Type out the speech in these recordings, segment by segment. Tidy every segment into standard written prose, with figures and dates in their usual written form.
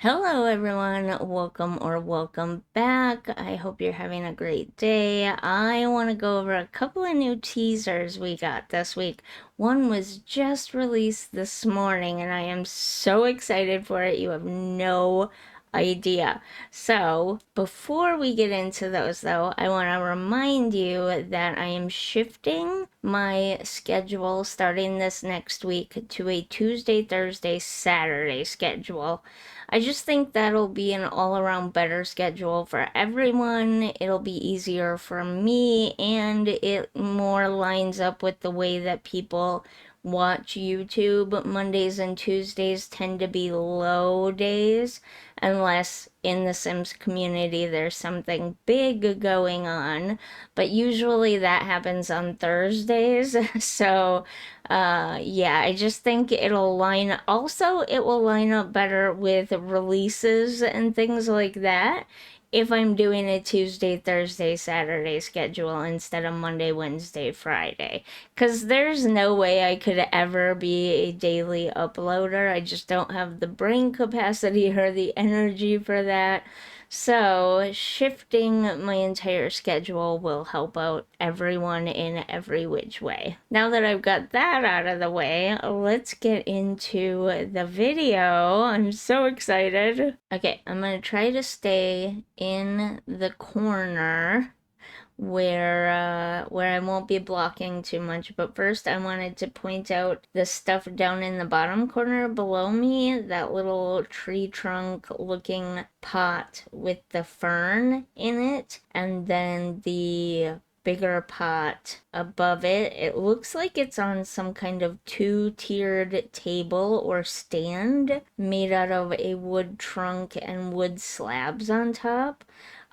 Hello everyone, welcome back. I hope you're having a great day. I want to go over a couple of new teasers we got this week. One was just released this morning and I am so excited for it. You have no idea. So, before we get into those though, I want to remind you that I am shifting my schedule starting this next week to a Tuesday, Thursday, Saturday schedule. I just think that'll be an all around better schedule for everyone. It'll be easier for me, and it more lines up with the way that people watch YouTube. Mondays and Tuesdays tend to be low days, unless in the Sims community there's something big going on. But usually that happens on Thursdays. So yeah, I just think it'll line also it will line up better with releases and things like that if I'm doing a Tuesday, Thursday, Saturday schedule instead of Monday, Wednesday, Friday. Because there's no way I could ever be a daily uploader. I just don't have the brain capacity or the energy for that. So, shifting my entire schedule will help out everyone in every which way. Now that I've got that out of the way, let's get into the video. I'm so excited. Okay, I'm gonna try to stay in the corner where I won't be blocking too much. But first, I wanted to point out the stuff down in the bottom corner below me, that little tree trunk looking pot with the fern in it, and then the bigger pot above it. It looks like it's on some kind of two-tiered table or stand made out of a wood trunk and wood slabs on top.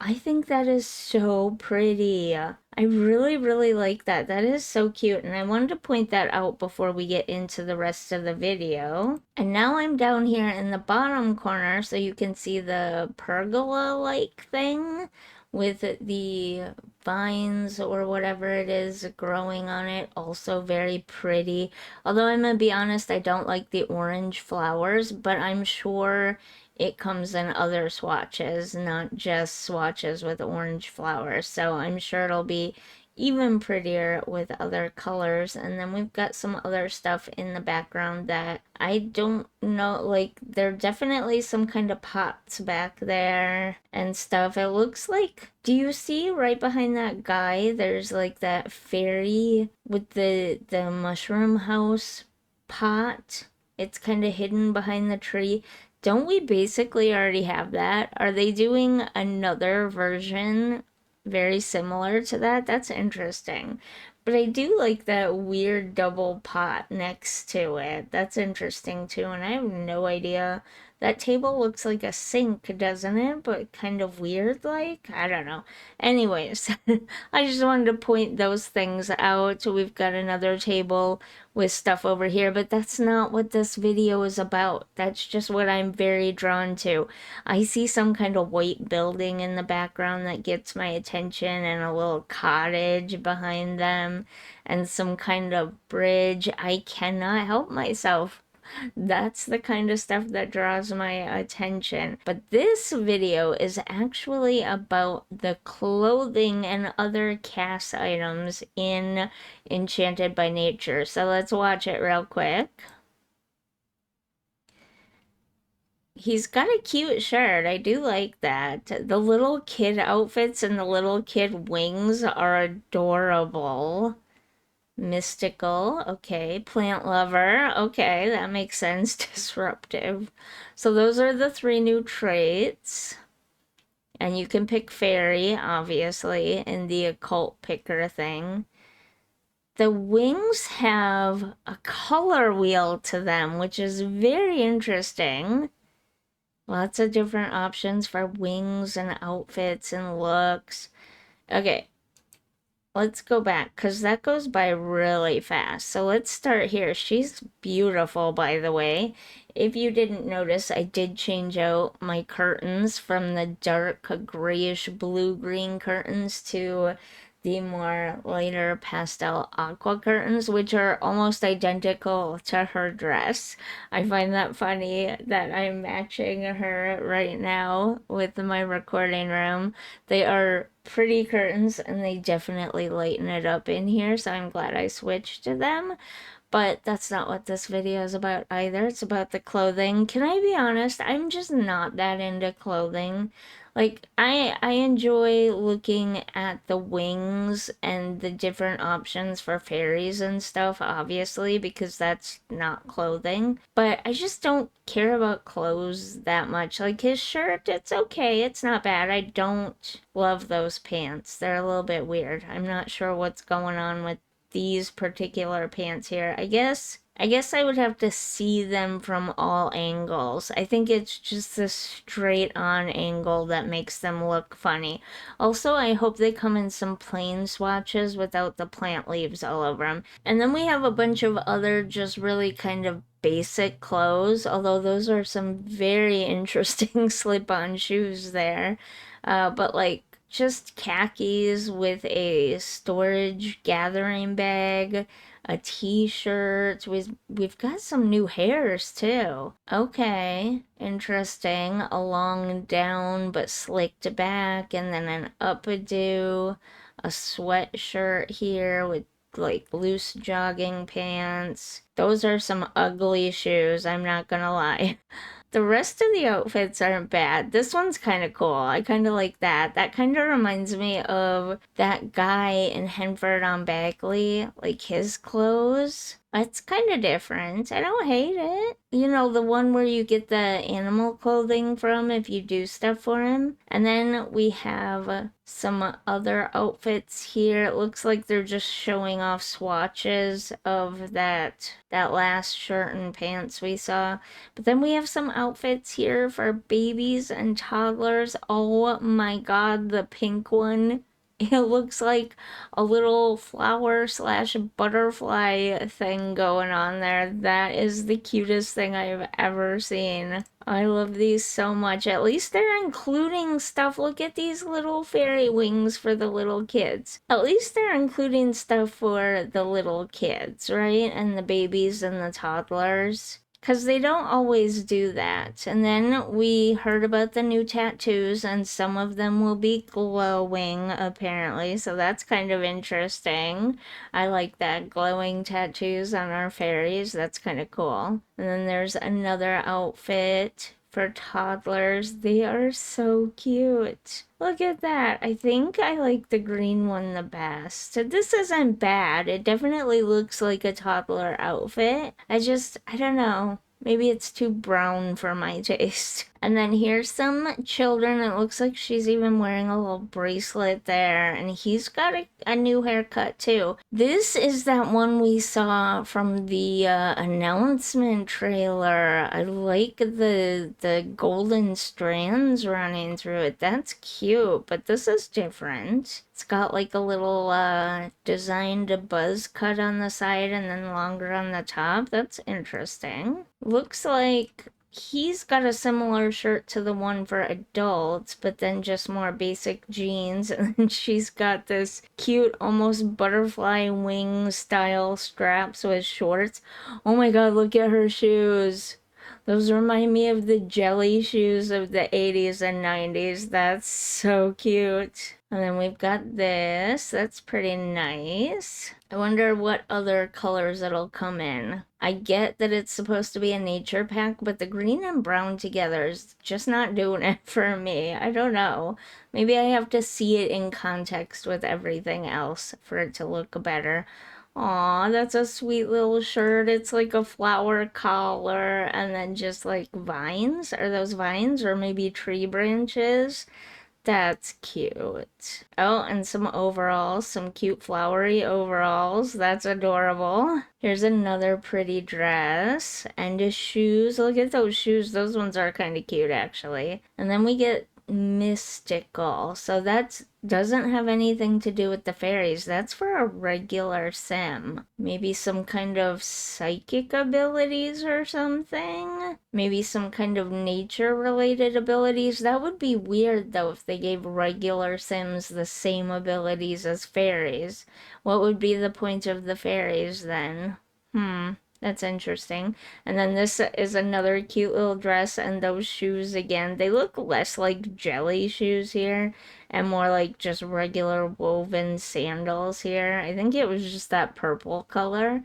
I think that is so pretty. I really, really like that. That is so cute. And I wanted to point that out before we get into the rest of the video. And now I'm down here in the bottom corner so you can see the pergola-like thing with the vines or whatever it is growing on it. Also very pretty. Although I'm gonna be honest, I don't like the orange flowers, but I'm sure it comes in other swatches, not just swatches with orange flowers. So I'm sure it'll be even prettier with other colors. And then we've got some other stuff in the background that I don't know, like there are definitely some kind of pots back there and stuff. It looks like, do you see right behind that guy, there's like that fairy with the mushroom house pot. It's kind of hidden behind the tree. Don't we basically already have that? Are they doing another version very similar to that? That's interesting. But I do like that weird double pot next to it. That's interesting too, and I have no idea. That table looks like a sink, doesn't it? But kind of weird like? I don't know. Anyways, I just wanted to point those things out. We've got another table with stuff over here, but that's not what this video is about. That's just what I'm very drawn to. I see some kind of white building in the background that gets my attention and a little cottage behind them and some kind of bridge. I cannot help myself. That's the kind of stuff that draws my attention. But this video is actually about the clothing and other CAS items in Enchanted by Nature. So let's watch it real quick. He's got a cute shirt. I do like that. The little kid outfits and the little kid wings are adorable. Mystical, okay. Plant lover, okay, that makes sense. Disruptive. So those are the three new traits. And you can pick fairy, obviously, in the occult picker thing. The wings have a color wheel to them, which is very interesting. Lots of different options for wings and outfits and looks. Okay, let's go back because that goes by really fast. So let's start here. She's beautiful, by the way. If you didn't notice, I did change out my curtains from the dark grayish blue-green curtains to the more lighter pastel aqua curtains, which are almost identical to her dress. I find that funny that I'm matching her right now with my recording room. They are pretty curtains and they definitely lighten it up in here, so I'm glad I switched to them. But that's not what this video is about either. It's about the clothing. Can I be honest? I'm just not that into clothing. Like I enjoy looking at the wings and the different options for fairies and stuff, obviously, because that's not clothing. But I just don't care about clothes that much. Like his shirt, it's okay. It's not bad. I don't love those pants. They're a little bit weird. I'm not sure what's going on with these particular pants here. I guess I would have to see them from all angles. I think it's just the straight on angle that makes them look funny. Also, I hope they come in some plain swatches without the plant leaves all over them. And then we have a bunch of other just really kind of basic clothes, although those are some very interesting slip-on shoes there. But like just khakis with a storage gathering bag, a t-shirt. We've got some new hairs too. Okay, interesting. A long down but slicked back, and then an updo, a sweatshirt here with like loose jogging pants. Those are some ugly shoes, I'm not gonna lie. The rest of the outfits aren't bad. This one's kind of cool. I kind of like that. That kind of reminds me of that guy in Henford on Bagley, like his clothes. It's kind of different. I don't hate it. You know, the one where you get the animal clothing from if you do stuff for him. And then we have some other outfits here. It looks like they're just showing off swatches of that last shirt and pants we saw. But then we have some outfits here for babies and toddlers. Oh my god, the pink one. It looks like a little flower slash butterfly thing going on there. That is the cutest thing I've ever seen. I love these so much. At least they're including stuff. Look at these little fairy wings for the little kids. At least they're including stuff for the little kids, right? And the babies and the toddlers. Because they don't always do that. And then we heard about the new tattoos, and some of them will be glowing, apparently. So that's kind of interesting. I like that, glowing tattoos on our fairies. That's kind of cool. And then there's another outfit for toddlers. They are so cute. Look at that. I think I like the green one the best. This isn't bad. It definitely looks like a toddler outfit. I don't know. Maybe it's too brown for my taste. And then here's some children. It looks like she's even wearing a little bracelet there. And he's got a new haircut too. This is that one we saw from the announcement trailer. I like the golden strands running through it. That's cute, but this is different. It's got like a little designed buzz cut on the side and then longer on the top. That's interesting. Looks like he's got a similar shirt to the one for adults, but then just more basic jeans. And then she's got this cute, almost butterfly wing style straps with shorts. Oh my god, look at her shoes. Those remind me of the jelly shoes of the 80s and 90s. That's so cute. And then we've got this. That's pretty nice. I wonder what other colors it'll come in. I get that it's supposed to be a nature pack, but the green and brown together is just not doing it for me. I don't know. Maybe I have to see it in context with everything else for it to look better. Aw, that's a sweet little shirt. It's like a flower collar and then just like vines. Are those vines or maybe tree branches? That's cute. Oh, and some overalls, some cute flowery overalls. That's adorable. Here's another pretty dress and shoes. Look at those shoes. Those ones are kind of cute actually. And then we get mystical. So that doesn't have anything to do with the fairies. That's for a regular sim. Maybe some kind of psychic abilities or something. Maybe some kind of nature related abilities. That would be weird though if they gave regular sims the same abilities as fairies. What would be the point of the fairies then? That's interesting. And then this is another cute little dress, and those shoes again, they look less like jelly shoes here and more like just regular woven sandals here. I think it was just that purple color.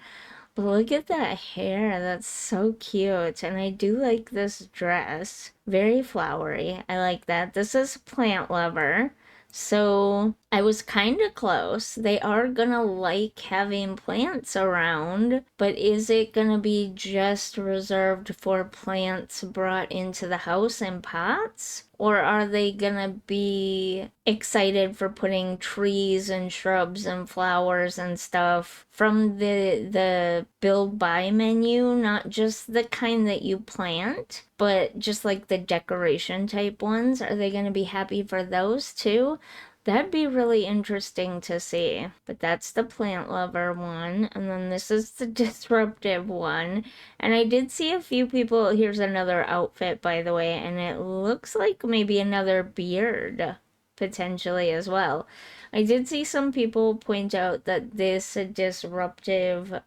But look at that hair. That's so cute. And I do like this dress. Very flowery. I like that. This is Plant Lover. So I was kind of close. They are gonna like having plants around, but is it gonna be just reserved for plants brought into the house in pots? Or are they gonna be excited for putting trees and shrubs and flowers and stuff from the build buy menu, not just the kind that you plant, but just like the decoration type ones? Are they gonna be happy for those too? That'd be really interesting to see. But that's the Plant Lover one. And then this is the Disruptive one. And I did see a few people. Here's another outfit, by the way. And it looks like maybe another beard, potentially as well. I did see some people point out that this Disruptive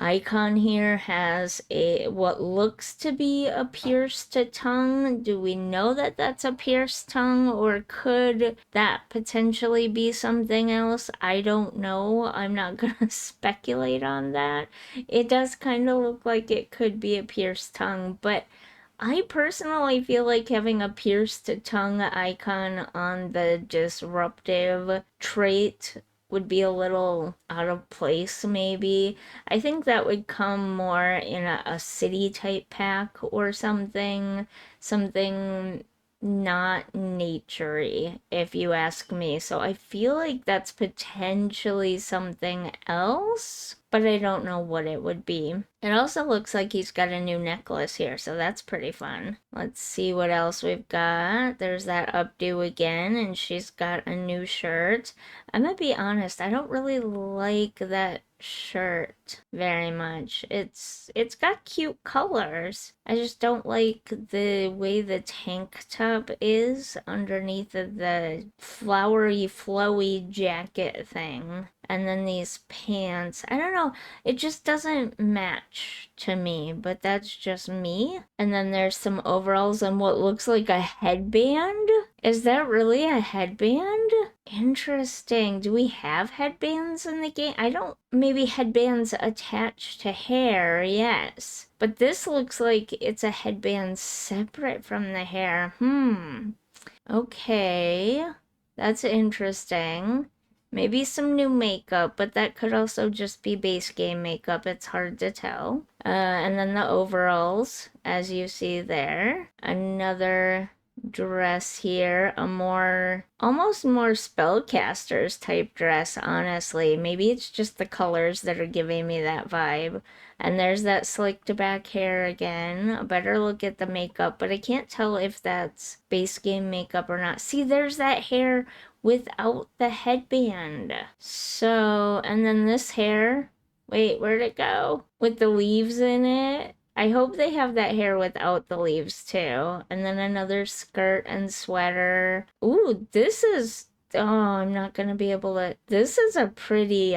icon here has a what looks to be a pierced tongue. Do we know that that's a pierced tongue, or could that potentially be something else? I don't know. I'm not gonna speculate on that. It does kind of look like it could be a pierced tongue, but I personally feel like having a pierced tongue icon on the disruptive trait would be a little out of place, maybe. I think that would come more in a city type pack or something, something not naturey, if you ask me. So I feel like that's potentially something else, but I don't know what it would be. It also looks like he's got a new necklace here, so that's pretty fun. Let's see what else we've got. There's that updo again, and she's got a new shirt. I'm gonna be honest, I don't really like that shirt very much. It's got cute colors. I just don't like the way the tank top is underneath of the flowery, flowy jacket thing. And then these pants, I don't know, it just doesn't match to me, but that's just me. And then there's some overalls and what looks like a headband. Is that really a headband? Interesting. Do we have headbands in the game? I don't. Maybe headbands attached to hair, yes. But this looks like it's a headband separate from the hair. Okay. That's interesting. Maybe some new makeup, but that could also just be base game makeup. It's hard to tell. And then the overalls, as you see there. Another dress here, a more almost more spellcasters type dress, honestly. Maybe it's just the colors that are giving me that vibe. And there's that slicked back hair again. A better look at the makeup, but I can't tell if that's base game makeup or not. See, there's that hair without the headband. So, and then this hair, wait, where'd it go? With the leaves in it. I hope they have that hair without the leaves too. And then another skirt and sweater. Ooh, this is, oh, I'm not gonna be able to, this is a pretty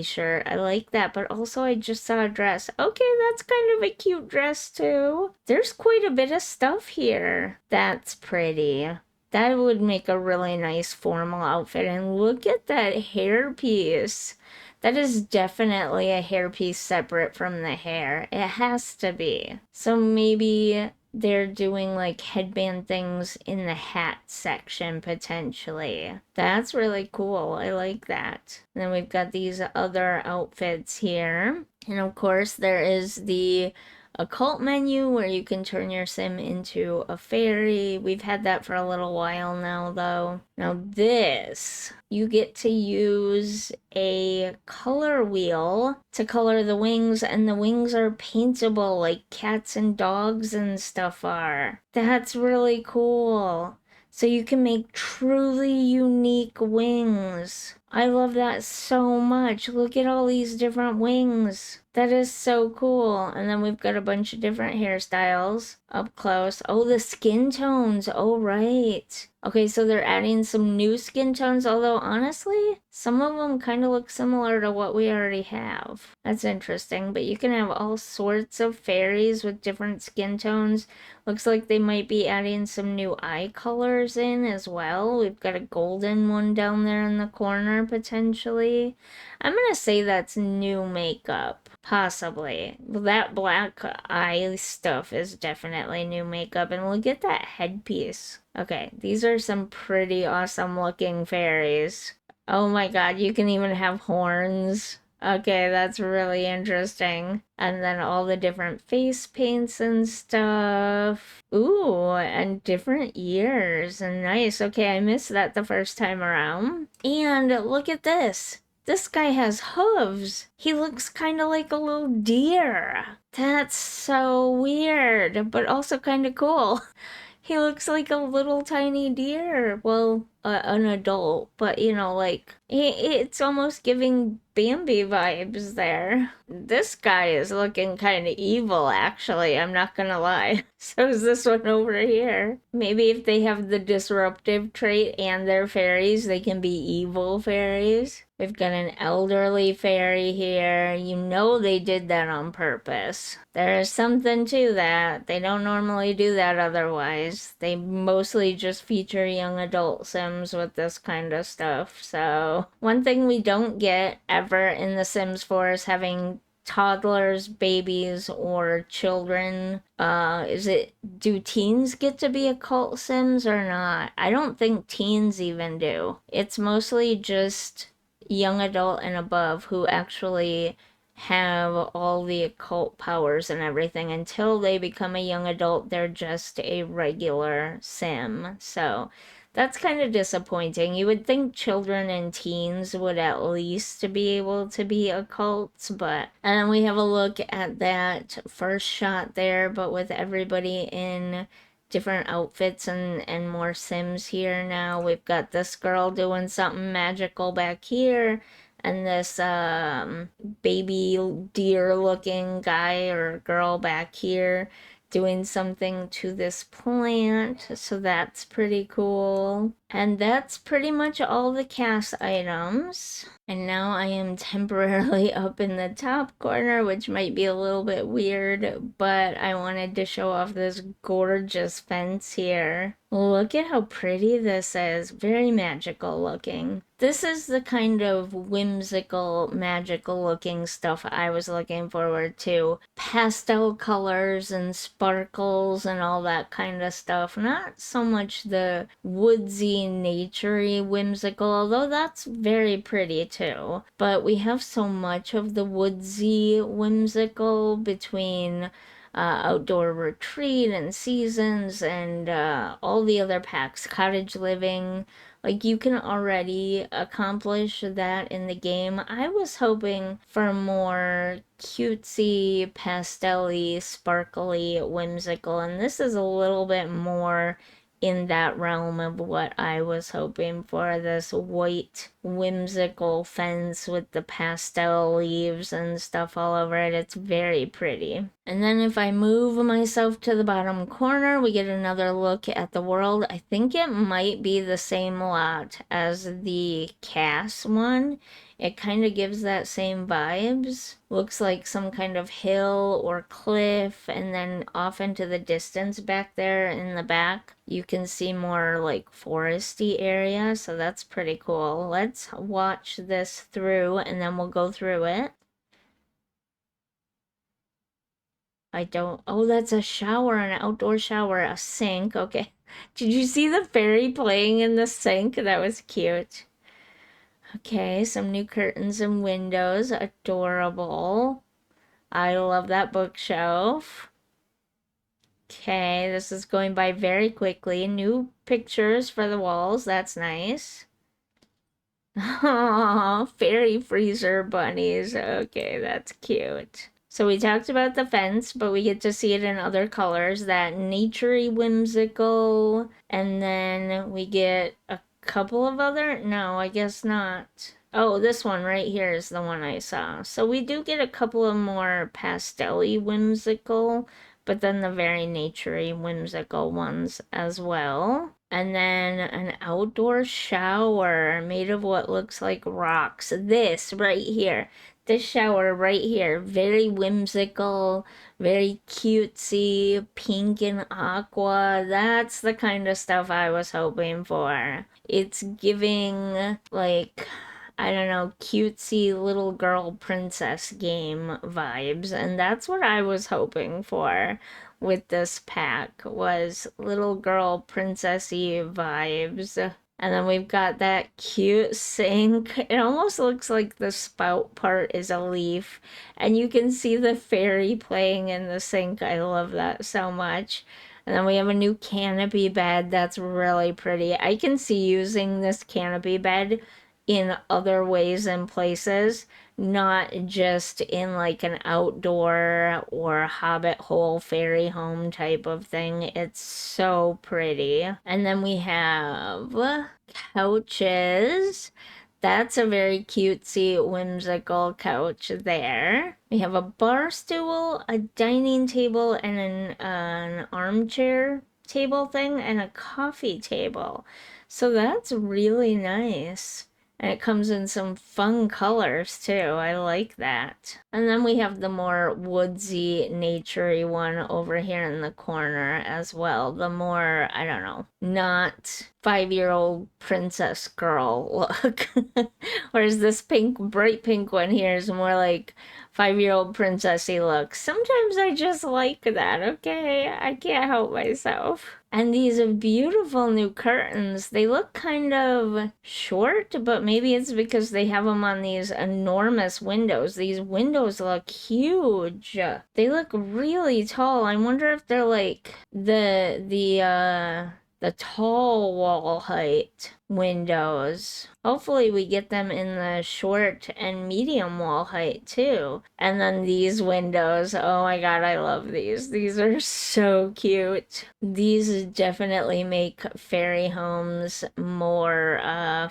shirt. I like that, but also I just saw a dress. Okay, that's kind of a cute dress too. There's quite a bit of stuff here. That's pretty. That would make a really nice formal outfit. And look at that hairpiece. That is definitely a hairpiece separate from the hair. It has to be. So maybe they're doing like headband things in the hat section potentially. That's really cool. I like that. And then we've got these other outfits here. And of course there is the a cult menu where you can turn your sim into a fairy. We've had that for a little while now, though. Now this, you get to use a color wheel to color the wings, and the wings are paintable like cats and dogs and stuff are. That's really cool. So you can make truly unique wings. I love that so much. Look at all these different wings. That is so cool. And then we've got a bunch of different hairstyles up close. Oh, the skin tones. Oh, right. Okay, so they're adding some new skin tones, although honestly, some of them kind of look similar to what we already have. That's interesting, but you can have all sorts of fairies with different skin tones. Looks like they might be adding some new eye colors in as well. We've got a golden one down there in the corner, potentially. I'm gonna say that's new makeup. Possibly. That black eye stuff is definitely new makeup. And look at that headpiece. Okay, these are some pretty awesome looking fairies. Oh my god, you can even have horns. Okay, that's really interesting. And then all the different face paints and stuff. Ooh, and different ears. And nice. Okay, I missed that the first time around. And look at this. This guy has hooves. He looks kind of like a little deer. That's so weird, but also kind of cool. He looks like a little tiny deer. Well, an adult, but you know, like, it's almost giving Bambi vibes there. This guy is looking kind of evil, actually. I'm not gonna lie. So is this one over here. Maybe if they have the disruptive trait and they're fairies, they can be evil fairies. We've got an elderly fairy here. You know they did that on purpose. There is something to that. They don't normally do that otherwise. They mostly just feature young adult Sims with this kind of stuff. So, one thing we don't get ever in The Sims 4 is having toddlers, babies, or children. Do teens get to be adult Sims or not? I don't think teens even do. It's mostly just young adult and above who actually have all the occult powers and everything. Until they become a young adult, they're just a regular sim. So that's kind of disappointing. You would think children and teens would at least be able to be occults, but... And then we have a look at that first shot there, but with everybody in different outfits and more Sims here now. We've got this girl doing something magical back here, and this baby deer looking guy or girl back here doing something to this plant, so that's pretty cool. And that's pretty much all the CAS items. And now I am temporarily up in the top corner, which might be a little bit weird, but I wanted to show off this gorgeous fence here. Look at how pretty this is. Very magical looking. This is the kind of whimsical, magical looking stuff I was looking forward to. Pastel colors and sparkles and all that kind of stuff. Not so much the woodsy, naturey, whimsical, although that's very pretty too. But we have so much of the woodsy, whimsical between Outdoor Retreat and Seasons and all the other packs, Cottage Living. Like, you can already accomplish that in the game. I was hoping for more cutesy, pastel-y, sparkly, whimsical, and this is a little bit more in that realm of what I was hoping for. This white, whimsical fence with the pastel leaves and stuff all over it. It's very pretty. And then if I move myself to the bottom corner, we get another look at the world. I think it might be the same lot as the CAS one. It kind of gives that same vibes. Looks like some kind of hill or cliff, and then off into the distance back there in the back, you can see more like foresty area, so that's pretty cool. Let's watch this through and then we'll go through it. Oh, that's a shower, an outdoor shower, a sink. Okay. Did you see the fairy playing in the sink? That was cute. Okay, some new curtains and windows. Adorable. I love that bookshelf. Okay, this is going by very quickly. New pictures for the walls. That's nice. Oh, fairy freezer bunnies. Okay, that's cute. So we talked about the fence, but we get to see it in other colors. That naturey whimsical. And then we get a couple of other. No, I guess not. Oh, this one right here is the one I saw. So we do get a couple of more pastel-y whimsical, but then the very naturey whimsical ones as well. And then an outdoor shower made of what looks like rocks. This right here, this shower right here, very whimsical, very cutesy, pink and aqua. That's the kind of stuff I was hoping for. It's giving like, I don't know, cutesy little girl princess game vibes, and that's what I was hoping for with this pack was little girl princessy vibes. And then we've got that cute sink. It almost looks like the spout part is a leaf. And you can see the fairy playing in the sink. I love that so much. And then we have a new canopy bed that's really pretty. I can see using this canopy bed in other ways and places, not just in like an outdoor or hobbit hole fairy home type of thing. It's so pretty. And then we have couches. That's a very cutesy, whimsical couch there. We have a bar stool, a dining table, and an armchair table thing, and a coffee table. So that's really nice. And it comes in some fun colors too. I like that. And then we have the more woodsy, naturey one over here in the corner as well. The more, I don't know, not 5-year-old princess girl look. Whereas this pink, bright pink one here is more like 5-year-old princessy look. Sometimes I just like that, okay? I can't help myself. And these are beautiful new curtains. They look kind of short, but maybe it's because they have them on these enormous windows. These windows look huge. They look really tall. I wonder if they're like the tall wall height windows. Hopefully we get them in the short and medium wall height too. And then these windows, oh my god, I love these. These are so cute. These definitely make fairy homes more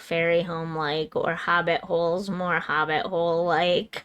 fairy home-like, or hobbit holes more hobbit hole-like.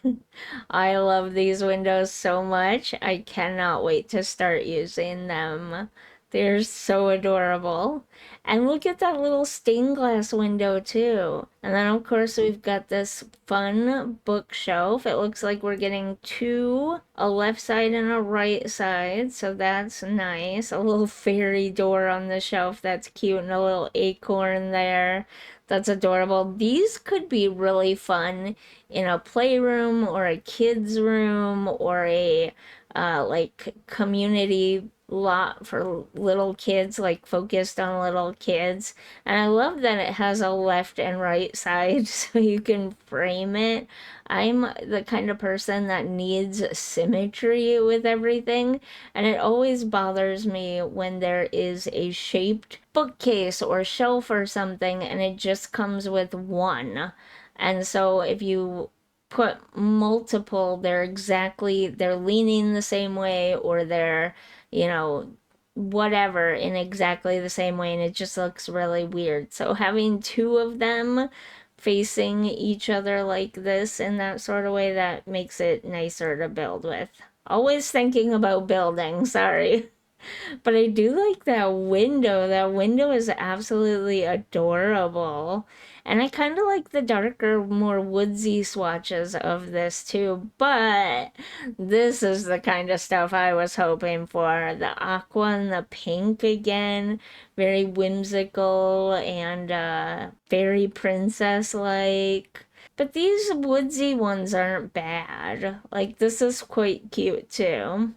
I love these windows so much. I cannot wait to start using them. They're so adorable. And look at that little stained glass window too. And then of course we've got this fun bookshelf. It looks like we're getting two, a left side and a right side. So that's nice. A little fairy door on the shelf. That's cute. And a little acorn there. That's adorable. These could be really fun in a playroom or a kid's room or a like community lot for little kids, like focused on little kids. And I love that it has a left and right side so you can frame it. I'm the kind of person that needs symmetry with everything, and it always bothers me when there is a shaped bookcase or shelf or something and it just comes with one. And so if you put multiple, they're leaning the same way, or they're, you know, whatever in exactly the same way, and it just looks really weird. So having two of them facing each other like this in that sort of way, that makes it nicer to build with. Always thinking about building, sorry. But I do like that window. That window is absolutely adorable. And I kind of like the darker, more woodsy swatches of this too. But this is the kind of stuff I was hoping for. The aqua and the pink again. Very whimsical and fairy princess-like. But these woodsy ones aren't bad. Like, this is quite cute too.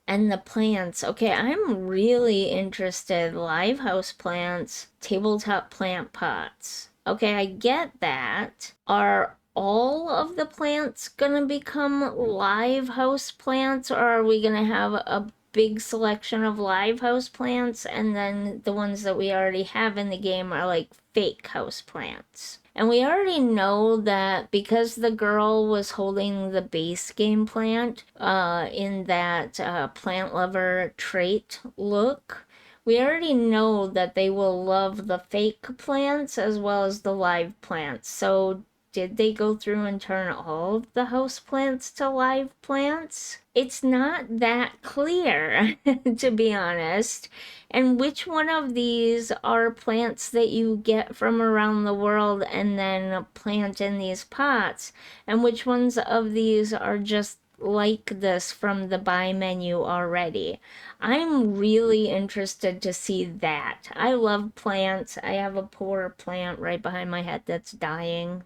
And the plants. Okay, I'm really interested. Live house plants, tabletop plant pots. Okay, I get that. Are all of the plants gonna become live house plants, or are we gonna have a big selection of live house plants and then the ones that we already have in the game are like fake house plants? And we already know that because the girl was holding the base game plant in that plant lover trait look, we already know that they will love the fake plants as well as the live plants. So did they go through and turn all of the house plants to live plants? It's not that clear, to be honest. And which one of these are plants that you get from around the world and then plant in these pots? And which ones of these are just like this from the buy menu already? I'm really interested to see that. I love plants. I have a poor plant right behind my head that's dying.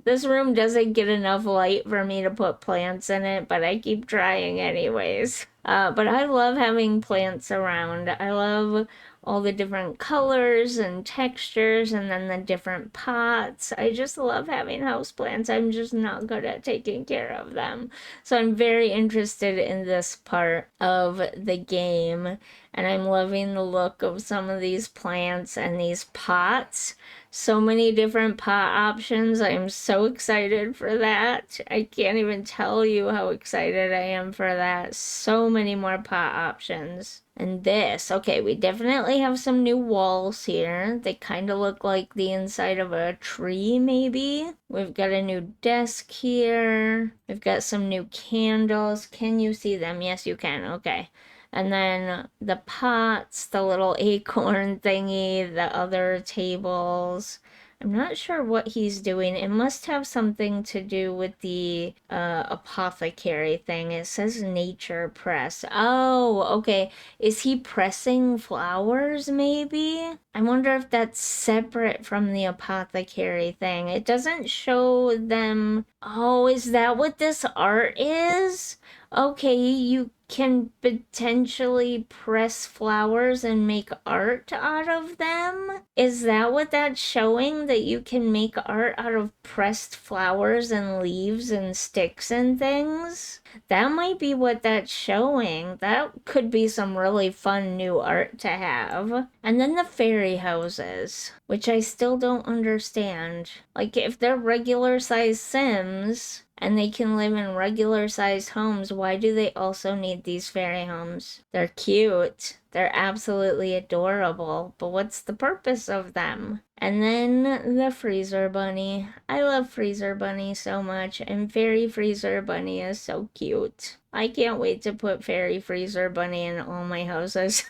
This room doesn't get enough light for me to put plants in it, but I keep trying anyways. But I love having plants around. I love all the different colors and textures and then the different pots. I just love having houseplants. I'm just not good at taking care of them. So I'm very interested in this part of the game, and I'm loving the look of some of these plants and these pots. So many different pot options. I'm so excited for that. I can't even tell you how excited I am for that. So many more pot options. And this, okay, we definitely have some new walls here. They kind of look like the inside of a tree, maybe. We've got a new desk here. We've got some new candles. Can you see them? Yes, you can. Okay. And then the pots, the little acorn thingy, the other tables. I'm not sure what he's doing. It must have something to do with the apothecary thing. It says nature press. Oh, okay. Is he pressing flowers, maybe? I wonder if that's separate from the apothecary thing. It doesn't show them. Oh, is that what this art is? Okay, you can potentially press flowers and make art out of them? Is that what that's showing? That you can make art out of pressed flowers and leaves and sticks and things? That might be what that's showing. That could be some really fun new art to have. And then the fairy houses, which I still don't understand. Like, if they're regular size Sims and they can live in regular sized homes, why do they also need these fairy homes? They're cute. They're absolutely adorable, but what's the purpose of them? And then the freezer bunny. I love freezer bunny so much, and fairy freezer bunny is so cute. I can't wait to put fairy freezer bunny in all my houses.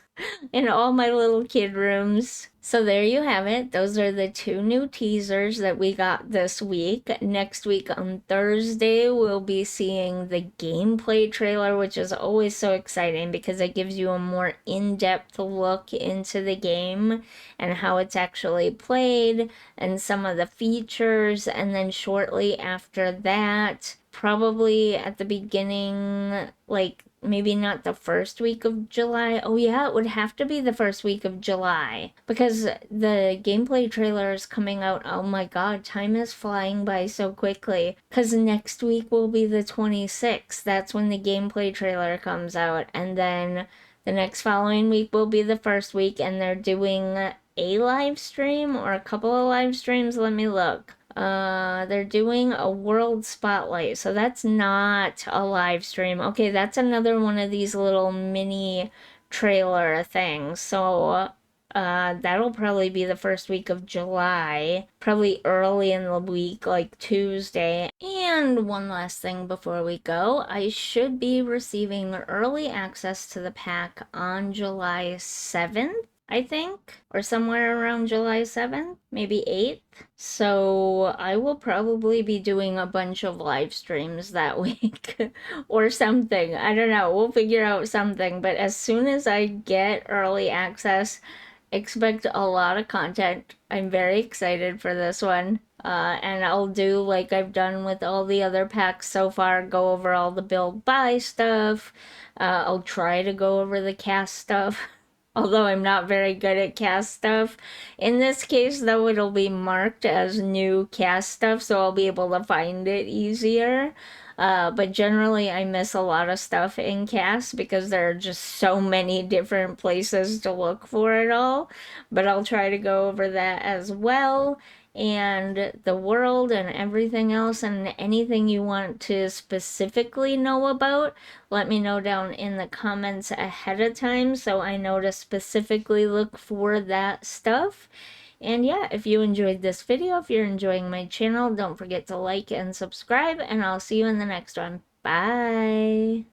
In all my little kid rooms. So there you have it. Those are the two new teasers that we got this week. Next week on Thursday, we'll be seeing the gameplay trailer, which is always so exciting because it gives you a more in-depth look into the game and how it's actually played and some of the features. And then shortly after that, probably at the beginning, like maybe not the first week of July. Oh yeah, it would have to be the first week of July because the gameplay trailer is coming out. Oh my god, time is flying by so quickly. Because next week will be the 26th. That's when the gameplay trailer comes out. And then the next following week will be the first week, and they're doing a live stream or a couple of live streams. Let me look. They're doing a world spotlight, so that's not a live stream. Okay, that's another one of these little mini trailer things. So, that'll probably be the first week of July, probably early in the week, like Tuesday. And one last thing before we go, I should be receiving early access to the pack on July 7th. I think, or somewhere around July 7th, maybe 8th. So I will probably be doing a bunch of live streams that week or something. I don't know. We'll figure out something. But as soon as I get early access, expect a lot of content. I'm very excited for this one. And I'll do like I've done with all the other packs so far, go over all the build buy stuff. I'll try to go over the CAS stuff. although I'm not very good at CAS stuff. In this case, though, it'll be marked as new CAS stuff, so I'll be able to find it easier. But generally, I miss a lot of stuff in CAS because there are just so many different places to look for it all. But I'll try to go over that as well, and the world and everything else, and anything you want to specifically know about, let me know down in the comments ahead of time so I know to specifically look for that stuff. And yeah, if you enjoyed this video, if you're enjoying my channel, don't forget to like and subscribe, and I'll see you in the next one. Bye!